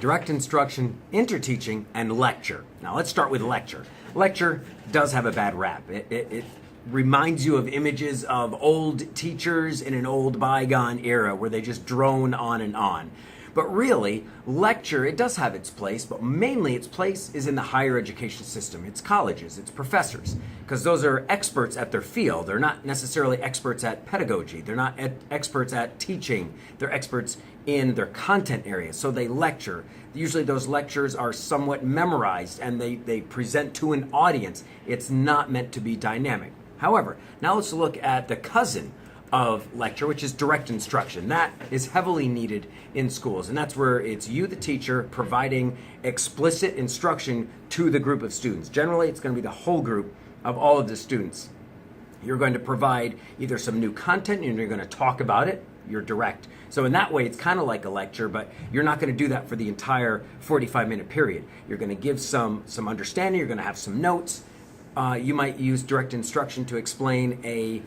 direct instruction, interteaching, and lecture. Now let's start with lecture. Lecture does have a bad rap. It reminds you of images of old teachers in an old bygone era where they just drone on and on. But really, lecture, it does have its place, but mainly its place is in the higher education system. It's colleges, it's professors, because those are experts at their field. They're not necessarily experts at pedagogy. They're not experts at teaching. They're experts in their content area, so they lecture. Usually those lectures are somewhat memorized and they present to an audience. It's not meant to be dynamic. However, now let's look at the cousin of lecture, which is direct instruction. That is heavily needed in schools, and that's where it's you, the teacher, providing explicit instruction to the group of students. Generally, it's going to be the whole group of all of the students. You're going to provide either some new content and you're going to talk about it. You're direct. So in that way, it's kind of like a lecture, but you're not going to do that for the entire 45-minute period. You're going to give some understanding. You're going to have some notes. You might use direct instruction to explain a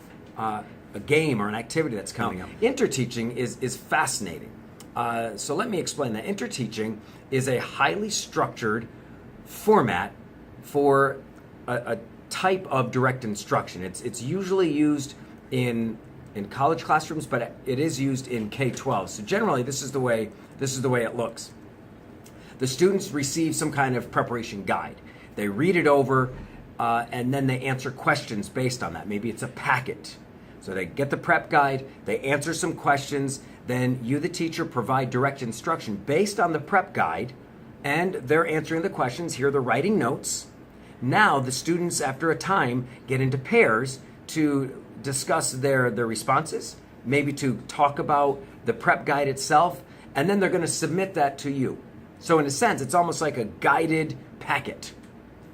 game or an activity that's coming up. Interteaching is fascinating. So let me explain that. Interteaching is a highly structured format for a type of direct instruction. It's usually used in college classrooms, but it is used in K-12. So generally, this is the way it looks. The students receive some kind of preparation guide. They read it over, and then they answer questions based on that. Maybe it's a packet. So they get the prep guide, they answer some questions, then you, the teacher, provide direct instruction based on the prep guide, and they're answering the questions. Here they're writing notes. Now the students, after a time, get into pairs to discuss their responses, maybe to talk about the prep guide itself, and then they're going to submit that to you. So in a sense, it's almost like a guided packet.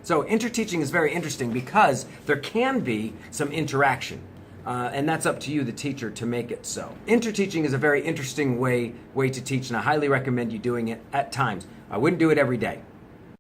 So interteaching is very interesting because there can be some interaction. And that's up to you, the teacher, to make it so. Interteaching is a very interesting way to teach, and I highly recommend you doing it at times. I wouldn't do it every day.